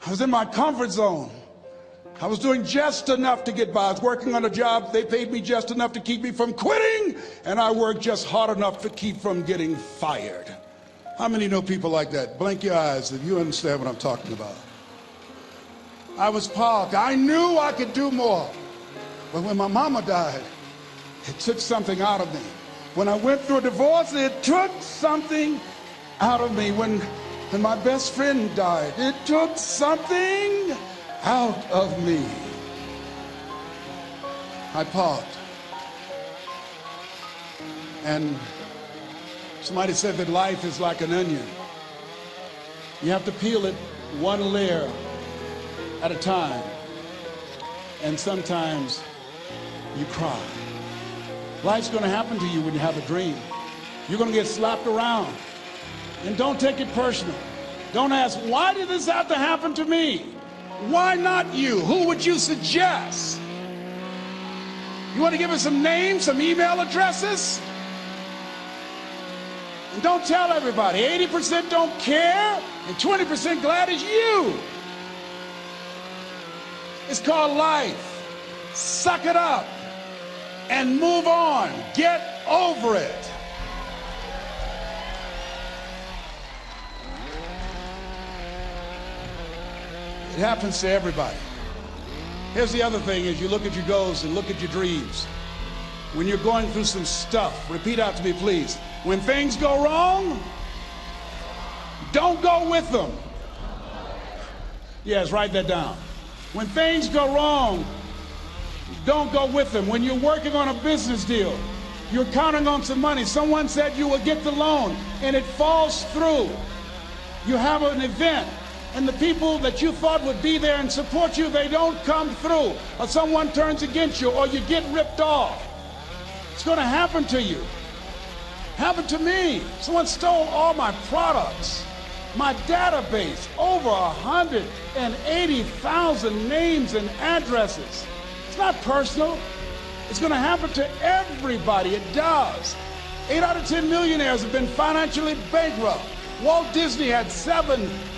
I was in my comfort zone. I was doing just enough to get by. I was working on a job. They paid me just enough to keep me from quitting, and I worked just hard enough to keep from getting fired. How many know people like that? Blink your eyes if you understand what I'm talking about. I was parked. I knew I could do more. But when my mama died, it took something out of me. When I went through a divorce, it took something out of me. When my best friend died, it took something out of me. I parked. And somebody said that life is like an onion. You have to peel it one layer at a time. And sometimes you cry. Life's going to happen to you when you have a dream. You're going to get slapped around. And don't take it personal. Don't ask, why did this have to happen to me? Why not you? Who would you suggest? You want to give us some names, some email addresses? And don't tell everybody. 80% don't care, and 20% glad it's you. It's called life. Suck it up and move on. Get over it. It happens to everybody. Here's the other thing is you look at your goals and look at your dreams. When you're going through some stuff, repeat out to me, please. When things go wrong, don't go with them. Yes, write that down. When things go wrong, don't go with them. When you're working on a business deal, you're counting on some money. Someone said you will get the loan, and it falls through. You have an event, and the people that you thought would be there and support you, they don't come through. Or someone turns against you, or you get ripped off. It's going to happen to you. Happened to me. Someone stole all my products. My database, over 180,000 names and addresses. It's not personal. It's going to happen to everybody. It does. 8 out of 10 millionaires have been financially bankrupt. Walt Disney had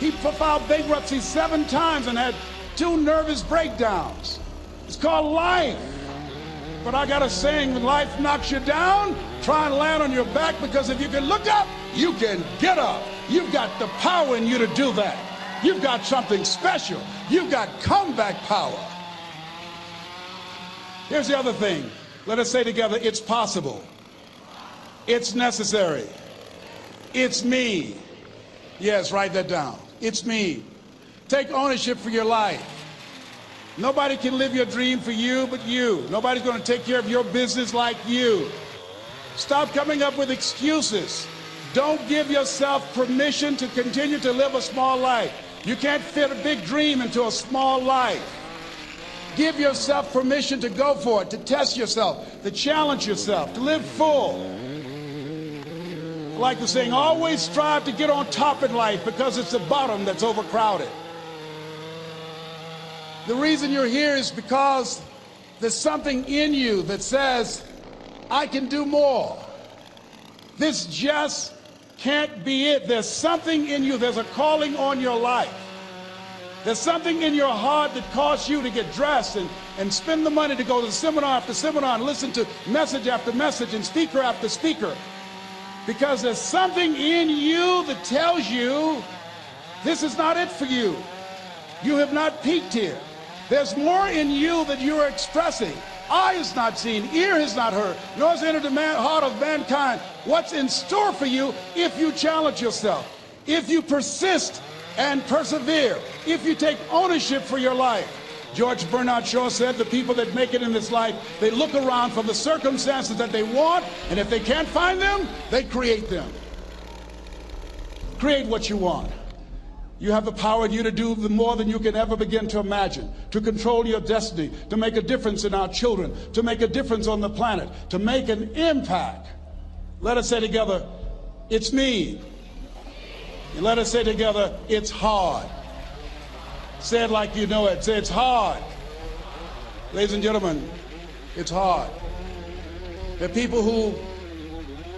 he filed bankruptcy 7 times and had 2 nervous breakdowns. It's called life. But I got a saying, when life knocks you down, try and land on your back, because if you can look up, you can get up. You've got the power in you to do that. You've got something special. You've got comeback power. Here's the other thing. Let us say together, it's possible. It's necessary. It's me. Yes, write that down. It's me. Take ownership for your life. Nobody can live your dream for you but you. Nobody's going to take care of your business like you. Stop coming up with excuses. Don't give yourself permission to continue to live a small life. You can't fit a big dream into a small life. Give yourself permission to go for it, to test yourself, to challenge yourself, to live full. I like the saying, always strive to get on top in life, because it's the bottom that's overcrowded. The reason you're here is because there's something in you that says, I can do more. This just can't be it. There's something in you. There's a calling on your life. There's something in your heart that caused you to get dressed and spend the money to go to seminar after seminar and listen to message after message and speaker after speaker. Because there's something in you that tells you this is not it for you. You have not peaked here. There's more in you that you are expressing. Eye has not seen, ear has not heard, nor has entered the heart of mankind what's in store for you if you challenge yourself, if you persist and persevere, if you take ownership for your life. George Bernard Shaw said the people that make it in this life, they look around for the circumstances that they want, and if they can't find them, they create them. Create what you want. You have the power in you to do more than you can ever begin to imagine, to control your destiny, to make a difference in our children, to make a difference on the planet, to make an impact. Let us say together, it's me. And let us say together, it's hard. Say it like you know it. Say it's hard. Ladies and gentlemen, it's hard. There are people who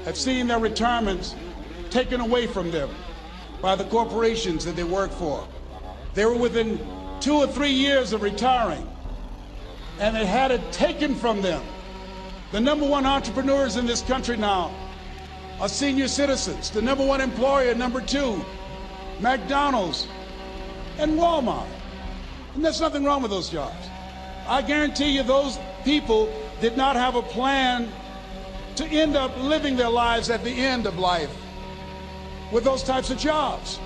have seen their retirements taken away from them by the corporations that they work for. They were within 2 or 3 years of retiring, and they had it taken from them. The #1 entrepreneurs in this country now are senior citizens. The #1 employer, #2, McDonald's and Walmart. And there's nothing wrong with those jobs. I guarantee you those people did not have a plan to end up living their lives at the end of life with those types of jobs.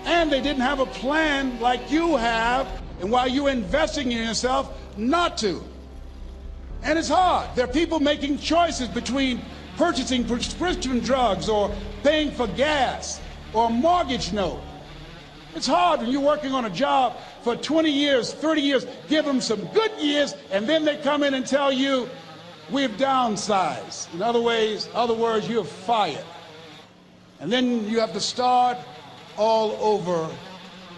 And they didn't have a plan like you have, and while you're investing in yourself, not to. And it's hard. There are people making choices between purchasing prescription drugs or paying for gas or a mortgage note. It's hard when you're working on a job for 20 years, 30 years, give them some good years, and then they come in and tell you, we've downsized. In other words, you're fired. And then you have to start all over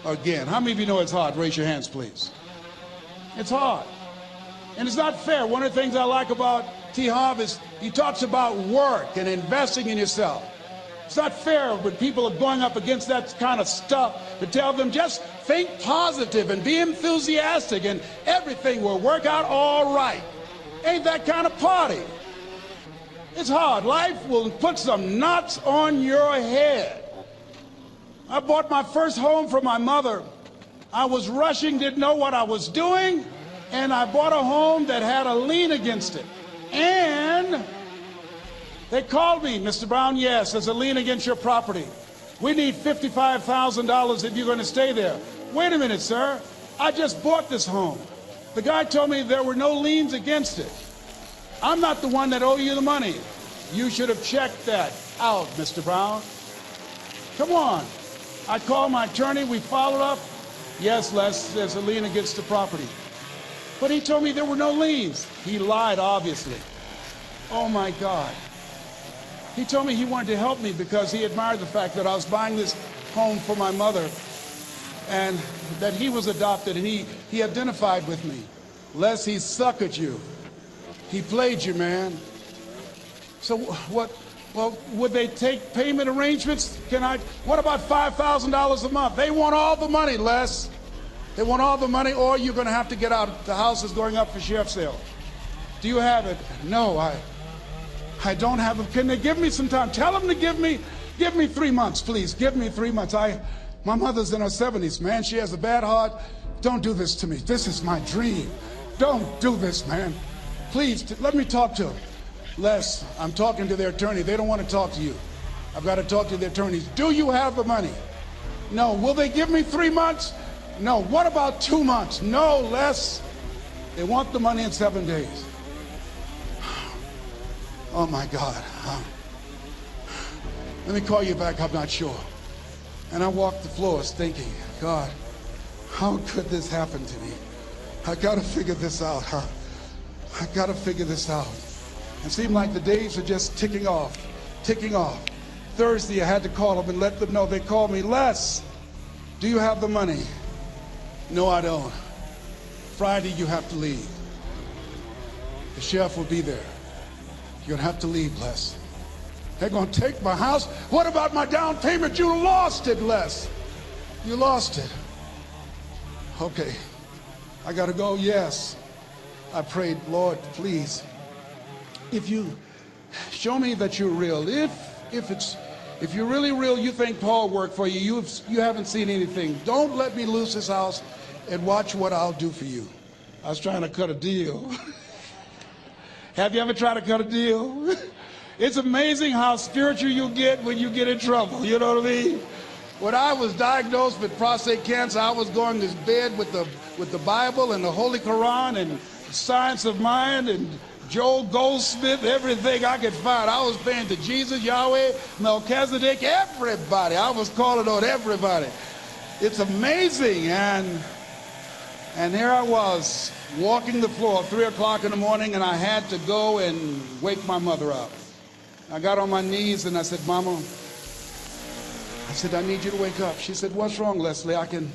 again. How many of you know it's hard? Raise your hands, please. It's hard. And it's not fair. One of the things I like about T. Harv is he talks about work and investing in yourself. It's not fair when people are going up against that kind of stuff to tell them just think positive and be enthusiastic and everything will work out all right. Ain't that kind of party. It's hard. Life will put some knots on your head. I bought my first home for my mother. I was rushing, didn't know what I was doing, and I bought a home that had a lien against it. And they called me, Mr. Brown, yes, there's a lien against your property. We need $55,000 if you're going to stay there. Wait a minute, sir. I just bought this home. The guy told me there were no liens against it. I'm not the one that owe you the money. You should have checked that out, Mr. Brown. Come on. I called my attorney. We followed up. Yes, Les, there's a lien against the property. But he told me there were no liens. He lied, obviously. Oh, my God. He told me he wanted to help me because he admired the fact that I was buying this home for my mother and that he was adopted, and he identified with me. Les, he suckered you. He played you, man. So what? Well, would they take payment arrangements? What about $5,000 a month? They want all the money, Les. They want all the money, or you're going to have to get out. The house is going up for sheriff's sale. Do you have it? No, I don't have it. Can they give me some time? Tell them to give me 3 months, please. Give me 3 months. My mother's in her 70s, man. She has a bad heart. Don't do this to me. This is my dream. Don't do this, man. Please, let me talk to them. Les, I'm talking to their attorney. They don't want to talk to you. I've got to talk to their attorneys. Do you have the money? No. Will they give me 3 months? No. What about 2 months? No, Les. They want the money in 7 days. Oh, my God. Let me call you back. I'm not sure. And I walked the floors thinking, God, how could this happen to me? I got to figure this out. I got to figure this out. It seemed like the days were just ticking off. Thursday, I had to call them and let them know. They called me, Les, do you have the money? No, I don't. Friday, you have to leave. The sheriff will be there. You're going to have to leave, Les. They're going to take my house. What about my down payment? You lost it, Les. You lost it. Okay. I got to go. Yes. I prayed, Lord, please, if you show me that you're real, if you're really real, you think Paul worked for you, you haven't seen anything. Don't let me lose this house and watch what I'll do for you. I was trying to cut a deal. Have you ever tried to cut a deal? It's amazing how spiritual you get when you get in trouble. You know what I mean? When I was diagnosed with prostate cancer, I was going to bed with the Bible and the Holy Quran and Science of Mind and Joel Goldsmith, everything I could find. I was praying to Jesus, Yahweh, Melchizedek, everybody. I was calling on everybody. It's amazing. And here I was walking the floor, 3 o'clock in the morning, and I had to go and wake my mother up. I got on my knees and I said, Mama, I said, I need you to wake up. She said, what's wrong, Leslie? I can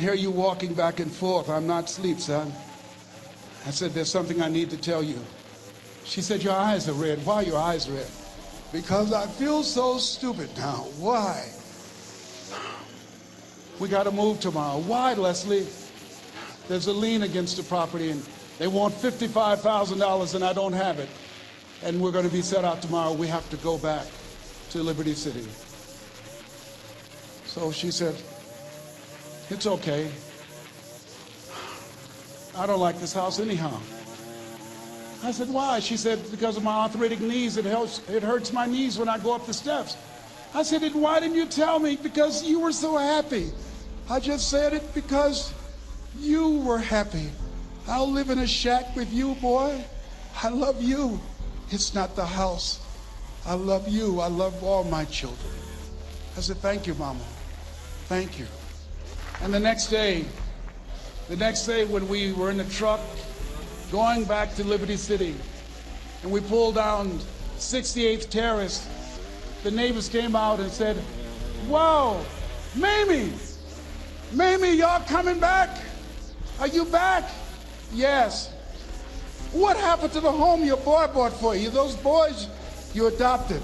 hear you walking back and forth. I'm not asleep, son. I said, there's something I need to tell you. She said, your eyes are red. Why are your eyes red? Because I feel so stupid now. Why? we got to move tomorrow. Why, Leslie? There's a lien against the property, and they want $55,000, and I don't have it. And we're going to be set out tomorrow. We have to go back to Liberty City. So she said, it's okay. I don't like this house anyhow. I said, why? She said, because of my arthritic knees, it hurts my knees when I go up the steps. I said, and why didn't you tell me? Because you were so happy. I just said it because you were happy. I'll live in a shack with you, boy. I love you. It's not the house. I love you. I love all my children. I said, thank you, Mama. Thank you. And the next day when we were in the truck going back to Liberty City, and we pulled down 68th Terrace, the neighbors came out and said, whoa, Mamie, y'all coming back? Are you back? Yes. What happened to the home your boy bought for you? Those boys you adopted.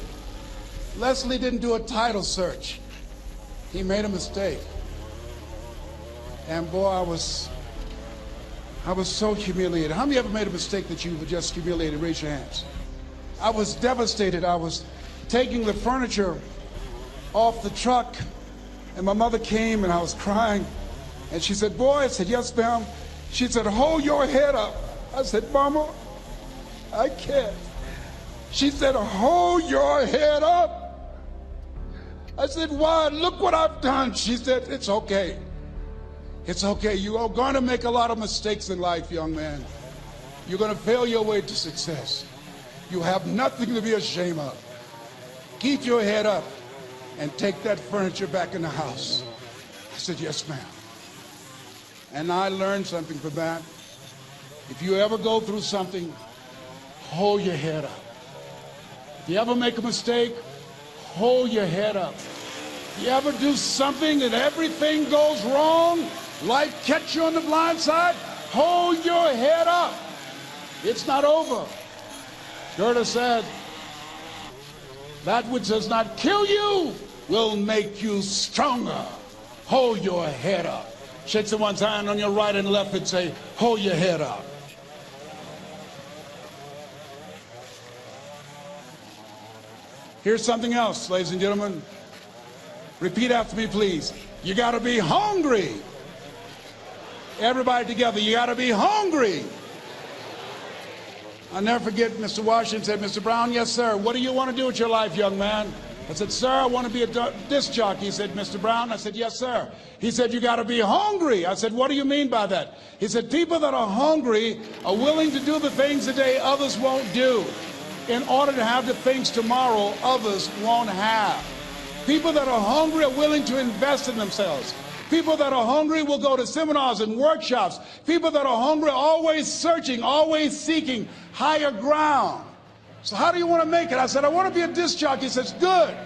Leslie didn't do a title search. He made a mistake. And boy, I was so humiliated. How many ever made a mistake that you were just humiliated? Raise your hands. I was devastated. I was taking the furniture off the truck, and my mother came, and I was crying. And she said, boy, I said, yes, ma'am. She said, hold your head up. I said, Mama, I can't. She said, hold your head up. I said, why? Look what I've done. She said, it's okay. It's okay. You are going to make a lot of mistakes in life, young man. You're going to fail your way to success. You have nothing to be ashamed of. Keep your head up and take that furniture back in the house. I said, yes, ma'am. And I learned something from that. If you ever go through something, hold your head up. If you ever make a mistake, hold your head up. If you ever do something and everything goes wrong, life catch you on the blind side, hold your head up. It's not over. Goethe said, that which does not kill you will make you stronger. Hold your head up. Shake someone's hand on your right and left and say, hold your head up. Here's something else, ladies and gentlemen. Repeat after me, please. You got to be hungry. Everybody together, you got to be hungry. I'll never forget Mr. Washington said, Mr. Brown, yes, sir. What do you want to do with your life, young man? I said, sir, I want to be a disc jockey. He said, Mr. Brown? I said, yes, sir. He said, you got to be hungry. I said, what do you mean by that? He said, people that are hungry are willing to do the things today others won't do in order to have the things tomorrow others won't have. People that are hungry are willing to invest in themselves. People that are hungry will go to seminars and workshops. People that are hungry are always searching, always seeking higher ground. So how do you want to make it? I said, I want to be a disc jockey. He says, good.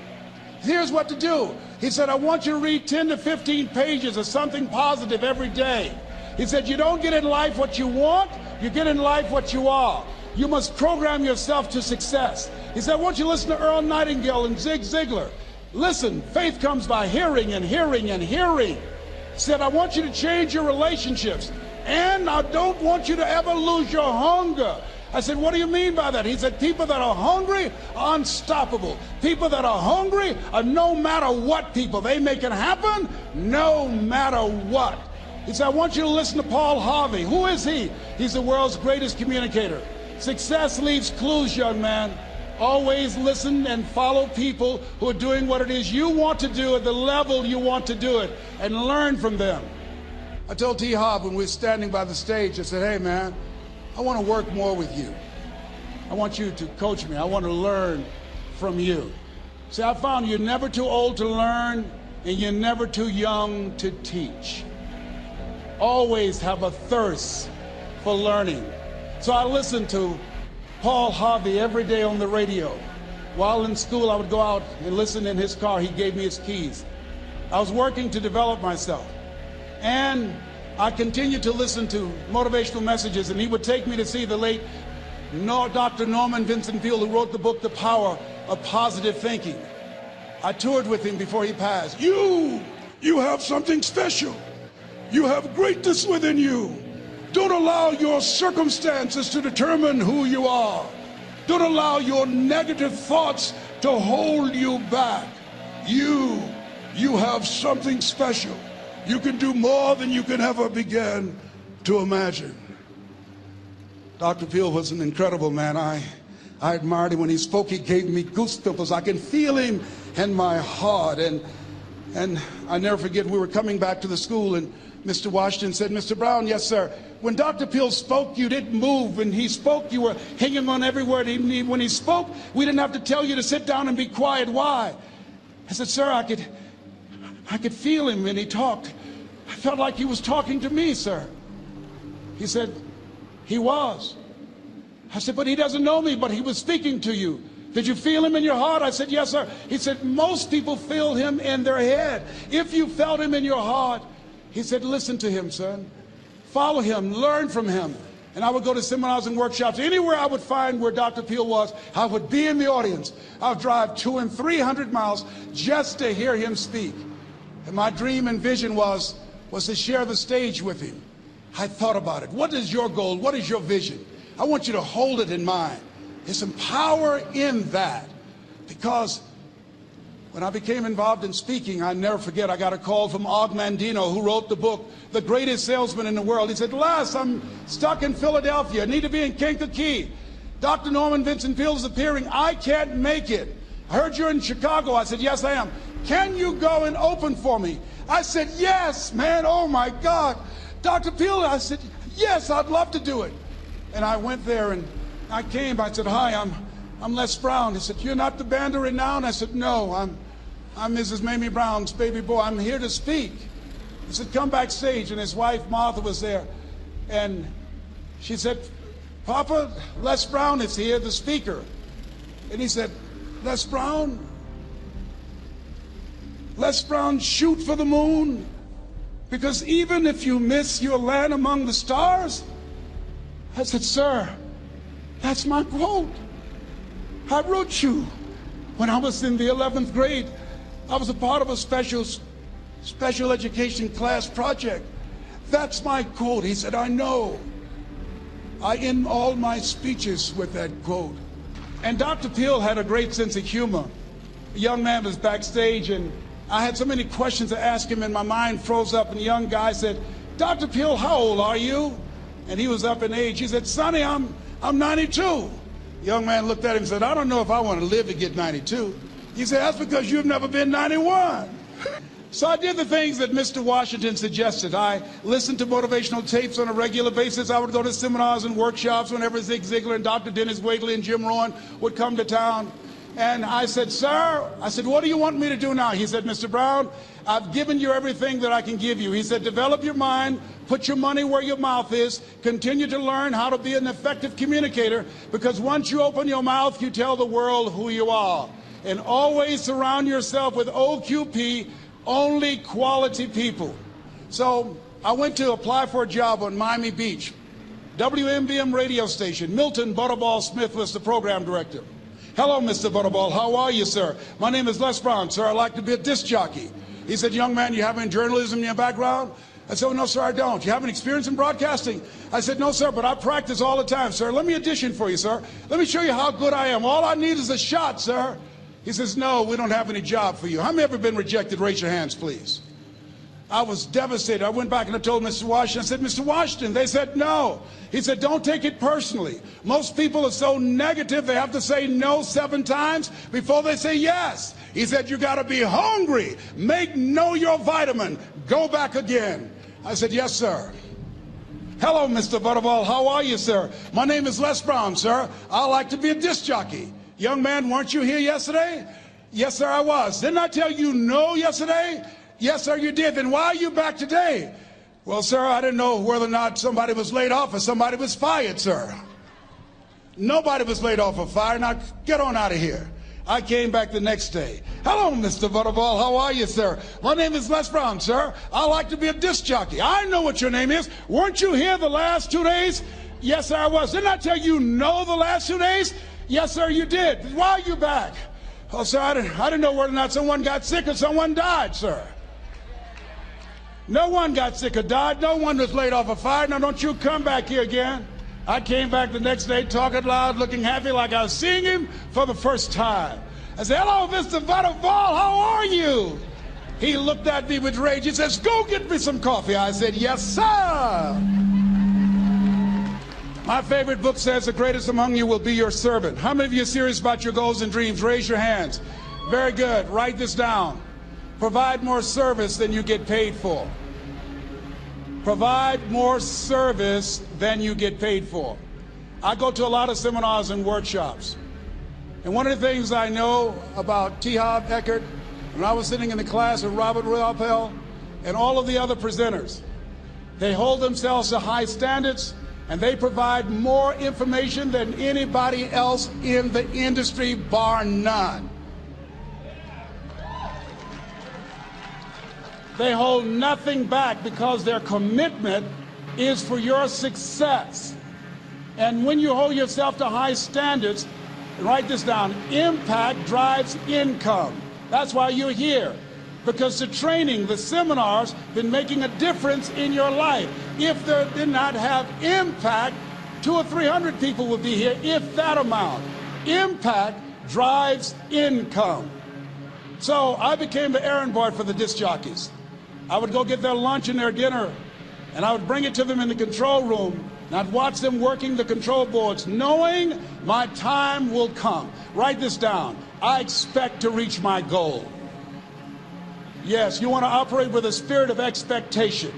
Here's what to do. He said, I want you to read 10 to 15 pages of something positive every day. He said, you don't get in life what you want, you get in life what you are. You must program yourself to success. He said, I want you to listen to Earl Nightingale and Zig Ziglar. Listen, faith comes by hearing and hearing and hearing. He said, I want you to change your relationships. And I don't want you to ever lose your hunger. I said, what do you mean by that? He said, people that are hungry are unstoppable. People that are hungry are no matter what people. They make it happen no matter what. He said, I want you to listen to Paul Harvey. Who is he? He's the world's greatest communicator. Success leaves clues, young man. Always listen and follow people who are doing what it is you want to do at the level you want to do it, and learn from them. I told T. Hobb when we were standing by the stage, I said, hey man, I want to work more with you. I want you to coach me. I want to learn from you. See, I found you're never too old to learn, and you're never too young to teach. Always have a thirst for learning. So I listened to Paul Harvey every day on the radio. While in school, I would go out and listen in his car. He gave me his keys. I was working to develop myself. And I continued to listen to motivational messages, and he would take me to see the late Dr. Norman Vincent Peale, who wrote the book, The Power of Positive Thinking. I toured with him before he passed. You You have something special. You have greatness within you. Don't allow your circumstances to determine who you are. Don't allow your negative thoughts to hold you back. You have something special. You can do more than you can ever begin to imagine. Dr. Peel was an incredible man. I admired him. When he spoke, he gave me goosebumps. I can feel him in my heart. And I never forget, we were coming back to the school, and Mr. Washington said, Mr. Brown, yes, sir. When Dr. Peel spoke, you didn't move. When he spoke, you were hanging on every word. When he spoke, we didn't have to tell you to sit down and be quiet. Why? I said, sir, I could feel him when he talked. I felt like he was talking to me, sir. He said, he was. I said, but he doesn't know me, but he was speaking to you. Did you feel him in your heart? I said, yes, sir. He said, most people feel him in their head. If you felt him in your heart, he said, listen to him, son. Follow him, learn from him. And I would go to seminars and workshops. Anywhere I would find where Dr. Peel was, I would be in the audience. I would drive 200 and 300 miles just to hear him speak. And my dream and vision was to share the stage with him. I thought about it. What is your goal? What is your vision? I want you to hold it in mind. There's some power in that. Because when I became involved in speaking, I never forget, I got a call from Og Mandino, who wrote the book, The Greatest Salesman in the World. He said, Les, I'm stuck in Philadelphia. I need to be in Kankakee. Dr. Norman Vincent Peale is appearing. I can't make it. I heard you're in Chicago. I said, yes, I am. Can you go and open for me? I said, yes, man. Oh, my God. Dr. Peale, I said, yes, I'd love to do it. And I went there and I came. I said, hi, I'm Les Brown. He said, you're not the band of renown? I said, no, I'm Mrs. Mamie Brown's baby boy. I'm here to speak. He said, come backstage. And his wife, Martha, was there. And she said, Papa, Les Brown is here, the speaker. And he said, Les Brown, shoot for the moon. Because even if you miss, you'll land among the stars. I said, sir, that's my quote. I wrote you when I was in the 11th grade. I was a part of a special education class project. That's my quote. He said, I know. I end all my speeches with that quote. And Dr. Peel had a great sense of humor. A young man was backstage, and I had so many questions to ask him, and my mind froze up, and the young guy said, Dr. Peel, how old are you? And he was up in age. He said, Sonny, I'm 92. The young man looked at him and said, I don't know if I want to live to get 92. He said, that's because you've never been 91. So I did the things that Mr. Washington suggested. I listened to motivational tapes on a regular basis. I would go to seminars and workshops whenever Zig Ziglar and Dr. Dennis Wagley and Jim Rohn would come to town. And I said, sir, what do you want me to do now? He said, Mr. Brown, I've given you everything that I can give you. He said, develop your mind, put your money where your mouth is, continue to learn how to be an effective communicator, because once you open your mouth, you tell the world who you are. And always surround yourself with OQP, only quality people. So I went to apply for a job on Miami Beach. WMBM radio station. Milton Butterball Smith was the program director. Hello, Mr. Butterball. How are you, sir? My name is Les Brown, sir. I'd like to be a disc jockey. He said, young man, you have any journalism in your background? I said, oh, no, sir, I don't. You have any experience in broadcasting? I said, no, sir, but I practice all the time, sir. Let me audition for you, sir. Let me show you how good I am. All I need is a shot, sir. He says, no, we don't have any job for you. How many ever been rejected? Raise your hands, please. I was devastated. I went back and I told Mr. Washington, I said, Mr. Washington, they said no. He said, don't take it personally. Most people are so negative, they have to say no 7 times before they say yes. He said, you got to be hungry. Know your vitamin. Go back again. I said, yes, sir. Hello, Mr. Butterball. How are you, sir? My name is Les Brown, sir. I like to be a disc jockey. Young man, weren't you here yesterday? Yes, sir, I was. Didn't I tell you no yesterday? Yes, sir, you did. Then why are you back today? Well, sir, I didn't know whether or not somebody was laid off or somebody was fired, sir. Nobody was laid off or fired. Now, get on out of here. I came back the next day. Hello, Mr. Butterball. How are you, sir? My name is Les Brown, sir. I like to be a disc jockey. I know what your name is. Weren't you here the last 2 days? Yes, sir, I was. Didn't I tell you no the last 2 days? Yes, sir, you did. Why are you back? Oh, sir, I didn't know whether or not someone got sick or someone died, sir. No one got sick or died. No one was laid off a fire. Now don't you come back here again. I came back the next day talking loud, looking happy like I was seeing him for the first time. I said, hello, Mr. Butterball, how are you? He looked at me with rage. He says, go get me some coffee. I said, yes, sir. My favorite book says, the greatest among you will be your servant. How many of you are serious about your goals and dreams? Raise your hands. Very good. Write this down. Provide more service than you get paid for. Provide more service than you get paid for. I go to a lot of seminars and workshops. And one of the things I know about T. Harv Eckert, when I was sitting in the class with Robert Ruppel and all of the other presenters, they hold themselves to high standards and they provide more information than anybody else in the industry, bar none. They hold nothing back because their commitment is for your success. And when you hold yourself to high standards, write this down, impact drives income. That's why you're here. Because the training, the seminars, been making a difference in your life. If they did not have impact, 200 or 300 people would be here, if that amount. Impact drives income. So I became the errand boy for the disc jockeys. I would go get their lunch and their dinner, and I would bring it to them in the control room, and I'd watch them working the control boards, knowing my time will come. Write this down. I expect to reach my goal. Yes, you want to operate with a spirit of expectation.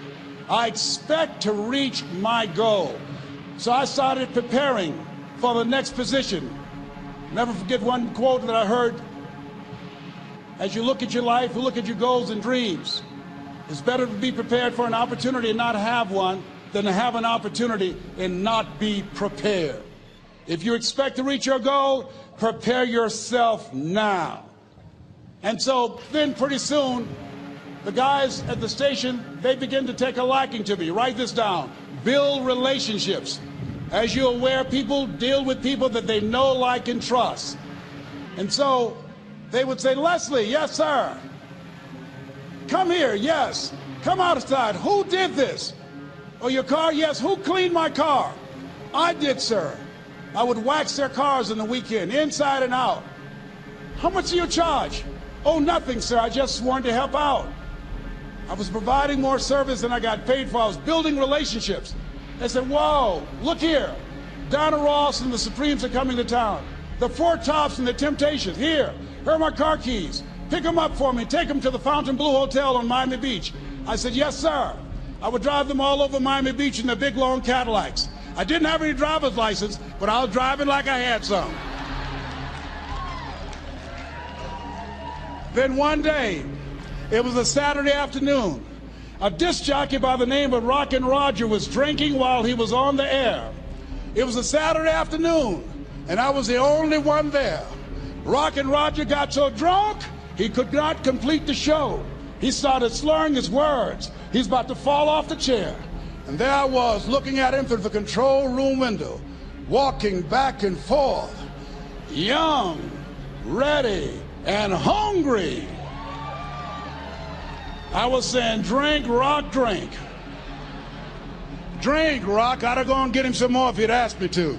I expect to reach my goal. So I started preparing for the next position. Never forget one quote that I heard. As you look at your life, you look at your goals and dreams. It's better to be prepared for an opportunity and not have one than to have an opportunity and not be prepared. If you expect to reach your goal, prepare yourself now. And so then pretty soon, the guys at the station, they begin to take a liking to me. Write this down. Build relationships. As you're aware, people deal with people that they know, like, and trust. And so they would say, Leslie, yes, sir. Come here, yes. Come outside. Who did this? Oh, your car? Yes. Who cleaned my car? I did, sir. I would wax their cars on the weekend, inside and out. How much do you charge? Oh, nothing, sir. I just wanted to help out. I was providing more service than I got paid for. I was building relationships. They said, whoa, look here. Donna Ross and the Supremes are coming to town. The Four Tops and the Temptations. Here are my car keys. Pick them up for me. Take them to the Fontainebleau Hotel on Miami Beach. I said, yes, sir. I would drive them all over Miami Beach in their big, long Cadillacs. I didn't have any driver's license, but I was driving like I had some. Then one day, it was a Saturday afternoon, a disc jockey by the name of Rockin' Roger was drinking while he was on the air. It was a Saturday afternoon, and I was the only one there. Rockin' Roger got so drunk, he could not complete the show. He started slurring his words. He's about to fall off the chair. And there I was, looking at him through the control room window, walking back and forth, young, ready, and hungry. I was saying, drink, Rock, drink. Drink, Rock. I'd have gone and get him some more if he'd asked me to.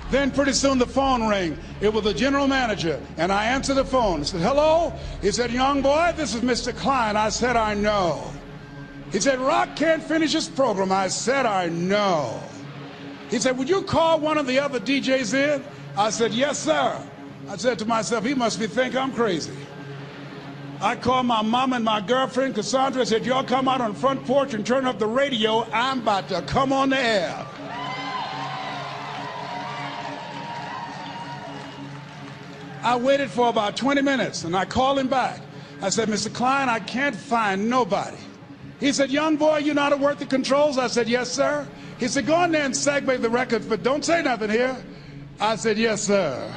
Then pretty soon the phone rang. It was the general manager, and I answered the phone. I said, hello? He said, young boy, this is Mr. Klein. I said, I know. He said, Rock can't finish his program. I said, I know. He said, would you call one of the other DJs in? I said, yes, sir. I said to myself, he must be think I'm crazy. I called my mom and my girlfriend, Cassandra. I said, y'all come out on the front porch and turn up the radio. I'm about to come on the air. I waited for about 20 minutes, and I called him back. I said, Mr. Klein, I can't find nobody. He said, young boy, you know how to work the controls? I said, yes, sir. He said, go in there and segue the records, but don't say nothing here. I said, yes, sir.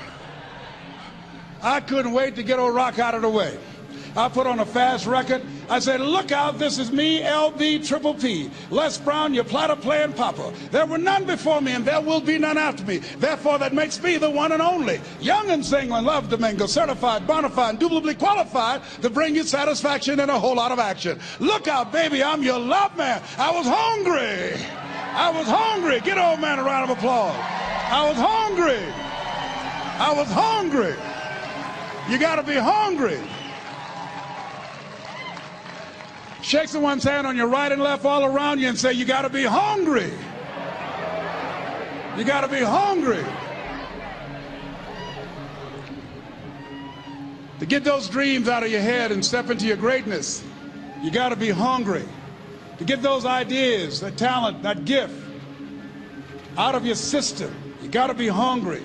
I couldn't wait to get old Rock out of the way. I put on a fast record. I said, look out, this is me, LB Triple P. Les Brown, your platter playing papa. There were none before me and there will be none after me. Therefore, that makes me the one and only. Young and single, love Domingo, certified, bona fide, indubitably qualified to bring you satisfaction and a whole lot of action. Look out, baby, I'm your love man. I was hungry. I was hungry. Get old man a round of applause. I was hungry. I was hungry. You got to be hungry. Shake someone's hand on your right and left all around you and say, you got to be hungry. You got to be hungry. To get those dreams out of your head and step into your greatness, you got to be hungry. To get those ideas, that talent, that gift out of your system, you got to be hungry.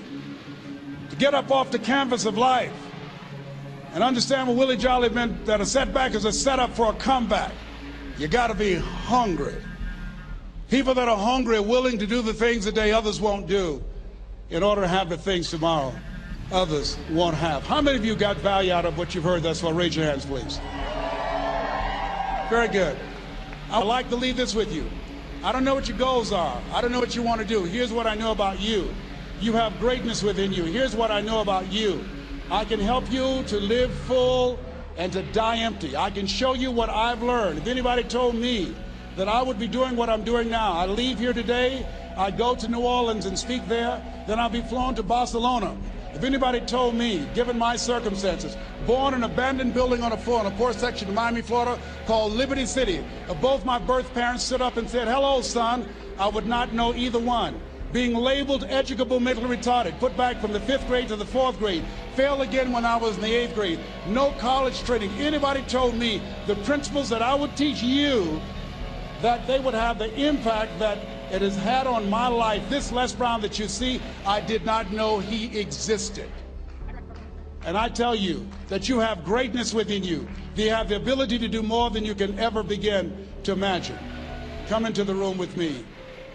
To get up off the canvas of life and understand what Willie Jolly meant, that a setback is a setup for a comeback. You got to be hungry. People that are hungry are willing to do the things today others won't do in order to have the things tomorrow others won't have. How many of you got value out of what you've heard thus far? Raise your hands, please. Very good. I'd like to leave this with you. I don't know what your goals are. I don't know what you want to do. Here's what I know about you. You have greatness within you. Here's what I know about you. I can help you to live full and to die empty. I can show you what I've learned. If anybody told me that I would be doing what I'm doing now, I leave here today, I go to New Orleans and speak there, then I'll be flown to Barcelona. If anybody told me, given my circumstances, born in an abandoned building on a poor section of Miami, Florida, called Liberty City, if both my birth parents stood up and said, hello, son, I would not know either one. Being labeled educable mentally retarded, put back from the 5th grade to the 4th grade, failed again when I was in the 8th grade, no college training. Anybody told me the principles that I would teach you, that they would have the impact that it has had on my life. This Les Brown that you see, I did not know he existed. And I tell you that you have greatness within you. You have the ability to do more than you can ever begin to imagine. Come into the room with me,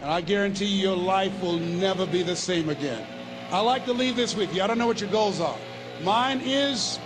and I guarantee you your life will never be the same again. I like to leave this with you. I don't know what your goals are. Mine is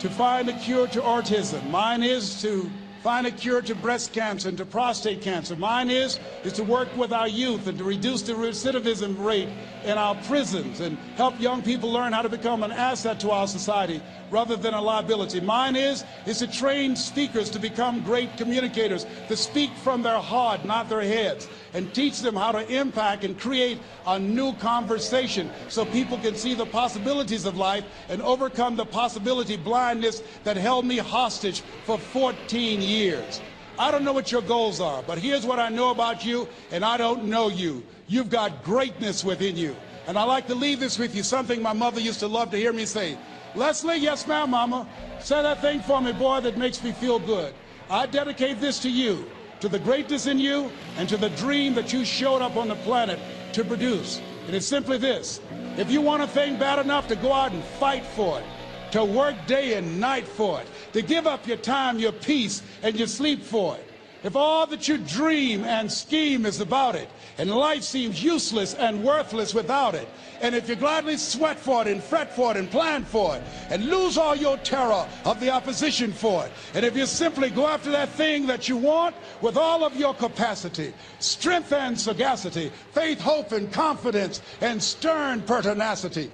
to find a cure to autism. Mine is to find a cure to breast cancer and to prostate cancer. Mine is to work with our youth and to reduce the recidivism rate in our prisons and help young people learn how to become an asset to our society rather than a liability. Mine is to train speakers to become great communicators, to speak from their heart, not their heads, and teach them how to impact and create a new conversation so people can see the possibilities of life and overcome the possibility blindness that held me hostage for 14 years. I don't know what your goals are, but here's what I know about you, and I don't know you. You've got greatness within you. And I like to leave this with you, something my mother used to love to hear me say. Leslie, yes ma'am, mama. Say that thing for me, boy, that makes me feel good. I dedicate this to you, to the greatness in you, and to the dream that you showed up on the planet to produce. And it's simply this. If you want a thing bad enough to go out and fight for it, to work day and night for it, to give up your time, your peace, and your sleep for it, if all that you dream and scheme is about it, and life seems useless and worthless without it, and if you gladly sweat for it and fret for it and plan for it, and lose all your terror of the opposition for it, and if you simply go after that thing that you want with all of your capacity, strength and sagacity, faith, hope, and confidence, and stern pertinacity,